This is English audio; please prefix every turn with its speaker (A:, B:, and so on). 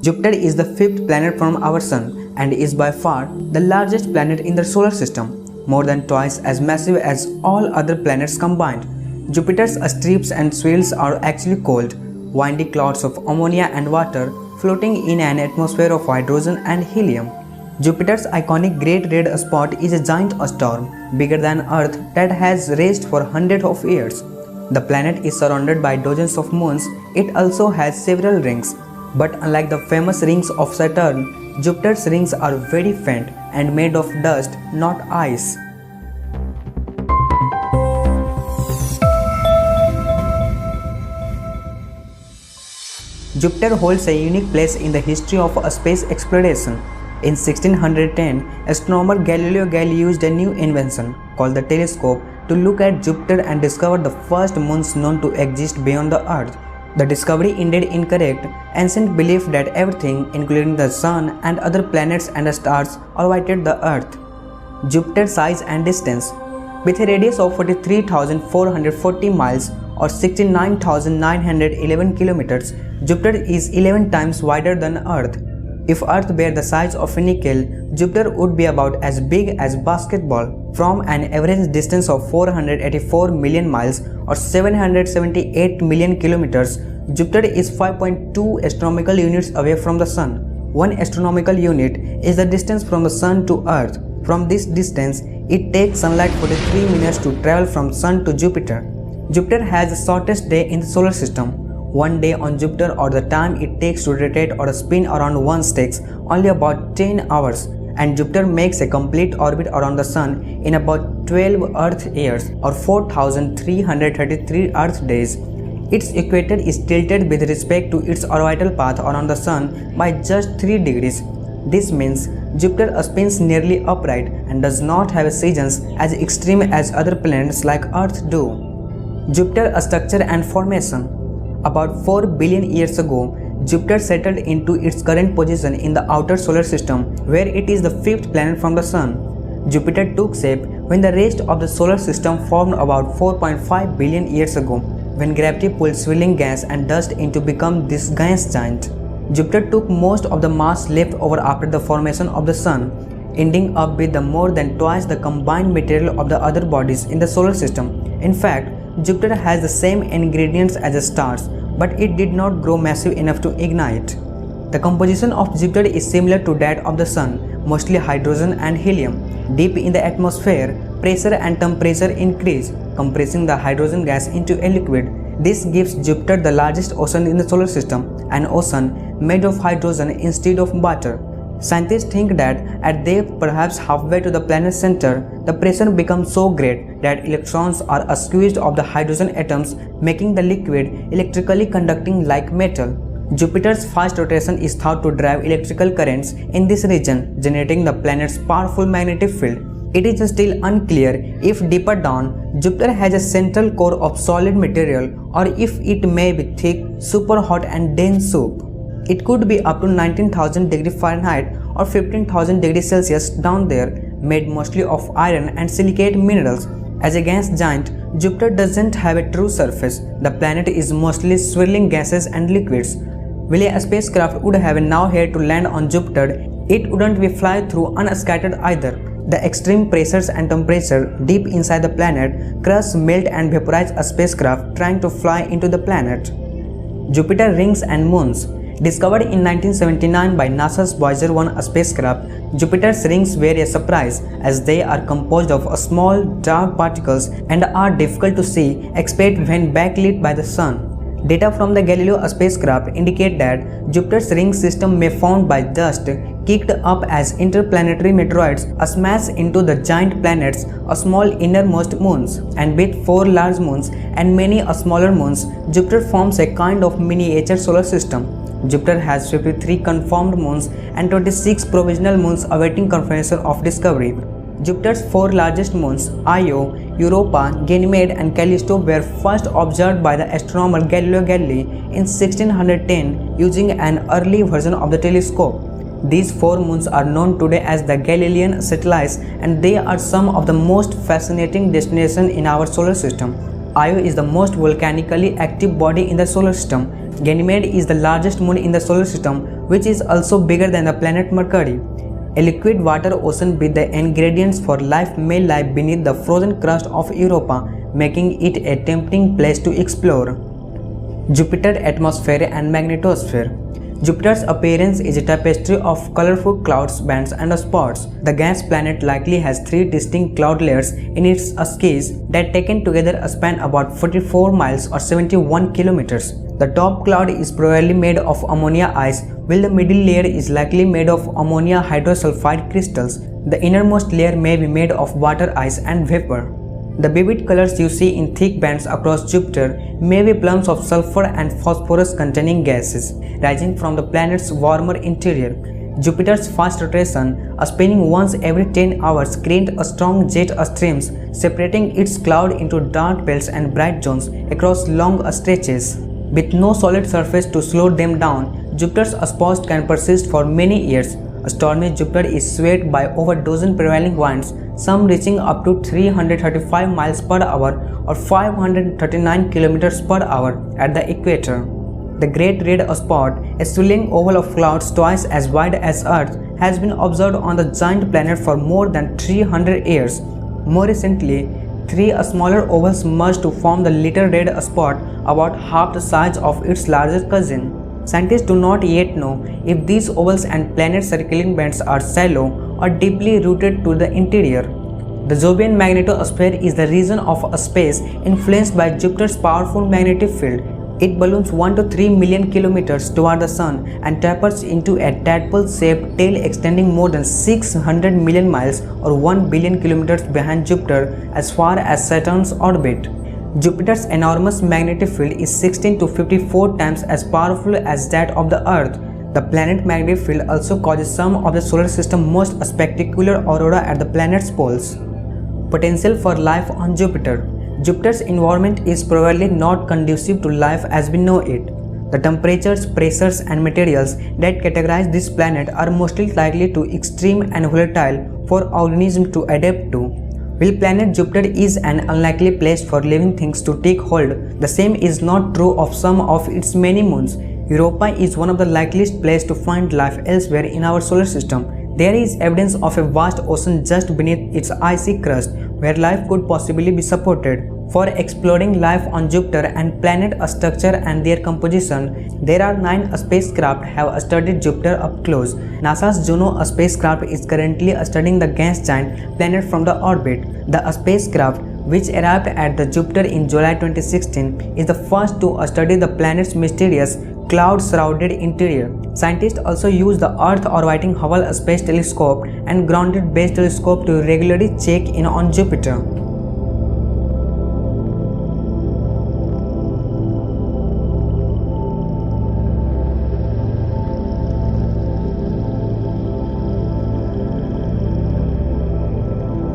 A: Jupiter is the fifth planet from our Sun and is by far the largest planet in the solar system, more than twice as massive as all other planets combined. Jupiter's streets and swirls are actually cold, windy clouds of ammonia and water floating in an atmosphere of hydrogen and helium. Jupiter's iconic Great Red Spot is a giant storm bigger than Earth that has raged for hundreds of years. The planet is surrounded by dozens of moons. It also has several rings. But unlike the famous rings of Saturn, Jupiter's rings are very faint and made of dust, not ice. Jupiter holds a unique place in the history of space exploration. In 1610, astronomer Galileo Galilei used a new invention called the telescope to look at Jupiter and discover the first moons known to exist beyond the Earth. The discovery ended incorrect. Ancient belief that everything, including the Sun and other planets and stars, orbited the Earth. Jupiter's size and distance. With a radius of 43,440 miles or 69,911 kilometers, Jupiter is 11 times wider than Earth. If Earth were the size of a nickel, Jupiter would be about as big as basketball. From an average distance of 484 million miles or 778 million kilometers, Jupiter is 5.2 astronomical units away from the Sun. 1 astronomical unit is the distance from the Sun to Earth. From this distance, it takes sunlight 43 minutes to travel from Sun to Jupiter. Jupiter has the shortest day in the solar system. One day on Jupiter, or the time it takes to rotate or spin around one, takes only about 10 hours, and Jupiter makes a complete orbit around the Sun in about 12 Earth years or 4,333 Earth days. Its equator is tilted with respect to its orbital path around the Sun by just 3 degrees. This means Jupiter spins nearly upright and does not have seasons as extreme as other planets like Earth do. Jupiter structure and formation. About 4 billion years ago, Jupiter settled into its current position in the outer solar system, where it is the fifth planet from the Sun. Jupiter took shape when the rest of the solar system formed about 4.5 billion years ago, when gravity pulled swirling gas and dust into become this gas giant. Jupiter took most of the mass left over after the formation of the Sun, ending up with more than twice the combined material of the other bodies in the solar system. In fact, Jupiter has the same ingredients as the stars, but it did not grow massive enough to ignite. The composition of Jupiter is similar to that of the Sun, mostly hydrogen and helium. Deep in the atmosphere, pressure and temperature increase, compressing the hydrogen gas into a liquid. This gives Jupiter the largest ocean in the solar system, an ocean made of hydrogen instead of water. Scientists think that at depth perhaps halfway to the planet's center, the pressure becomes so great that electrons are squeezed off the hydrogen atoms, making the liquid electrically conducting like metal. Jupiter's fast rotation is thought to drive electrical currents in this region, generating the planet's powerful magnetic field. It is still unclear if deeper down, Jupiter has a central core of solid material or if it may be thick, super hot and dense soup. It could be up to 19,000 degrees Fahrenheit or 15,000 degrees Celsius down there, made mostly of iron and silicate minerals. As a gas giant, Jupiter doesn't have a true surface. The planet is mostly swirling gases and liquids. While a spacecraft would have now here to land on Jupiter, it wouldn't be fly through unscattered either. The extreme pressures and temperature deep inside the planet crush, melt and vaporize a spacecraft trying to fly into the planet. Jupiter rings and moons. Discovered in 1979 by NASA's Voyager 1 spacecraft, Jupiter's rings were a surprise as they are composed of small, dark particles and are difficult to see except when backlit by the Sun. Data from the Galileo spacecraft indicate that Jupiter's ring system may found by dust kicked up as interplanetary meteoroids smash into the giant planets or small innermost moons, and with 4 large moons and many smaller moons, Jupiter forms a kind of miniature solar system. Jupiter has 53 confirmed moons and 26 provisional moons awaiting confirmation of discovery. Jupiter's 4 largest moons, Io, Europa, Ganymede and Callisto, were first observed by the astronomer Galileo Galilei in 1610 using an early version of the telescope. These 4 moons are known today as the Galilean satellites, and they are some of the most fascinating destinations in our solar system. Io is the most volcanically active body in the solar system. Ganymede is the largest moon in the solar system, which is also bigger than the planet Mercury. A liquid water ocean with the ingredients for life may lie beneath the frozen crust of Europa, making it a tempting place to explore. Jupiter atmosphere and magnetosphere. Jupiter's appearance is a tapestry of colorful clouds, bands and spots. The gas planet likely has 3 distinct cloud layers in its skies that taken together span about 44 miles or 71 kilometers. The top cloud is probably made of ammonia ice, while the middle layer is likely made of ammonia hydrosulfide crystals. The innermost layer may be made of water ice and vapor. The vivid colors you see in thick bands across Jupiter may be plumes of sulfur and phosphorus containing gases rising from the planet's warmer interior. Jupiter's fast rotation, spinning once every 10 hours, creates a strong jet streams separating its cloud into dark belts and bright zones across long stretches. With no solid surface to slow them down, Jupiter's spot can persist for many years. A stormy Jupiter is swayed by over a dozen prevailing winds, some reaching up to 335 miles per hour or 539 kilometers per hour at the equator. The Great Red Spot, a swirling oval of clouds twice as wide as Earth, has been observed on the giant planet for more than 300 years. More recently, 3 smaller ovals merged to form the Little Red Spot, about half the size of its largest cousin. Scientists do not yet know if these ovals and planet circling bands are shallow or deeply rooted to the interior. The Jovian magnetosphere is the region of space influenced by Jupiter's powerful magnetic field. It balloons 1 to 3 million kilometers toward the Sun and tapers into a tadpole-shaped tail extending more than 600 million miles or 1 billion kilometers behind Jupiter as far as Saturn's orbit. Jupiter's enormous magnetic field is 16 to 54 times as powerful as that of the Earth. The planet magnetic field also causes some of the solar system's most spectacular aurora at the planet's poles. Potential for life on Jupiter. Jupiter's environment is probably not conducive to life as we know it. The temperatures, pressures and materials that categorize this planet are mostly likely to extreme and volatile for organisms to adapt to. While planet Jupiter is an unlikely place for living things to take hold, the same is not true of some of its many moons. Europa is one of the likeliest places to find life elsewhere in our solar system. There is evidence of a vast ocean just beneath its icy crust where life could possibly be supported. For exploring life on Jupiter and planet structure and their composition, there are 9 spacecraft have studied Jupiter up close. NASA's Juno spacecraft is currently studying the gas giant planet from the orbit. The spacecraft, which arrived at the Jupiter in July 2016, is the first to study the planet's mysterious cloud-shrouded interior. Scientists also use the Earth-orbiting Hubble Space Telescope and Grounded Base Telescope to regularly check in on Jupiter.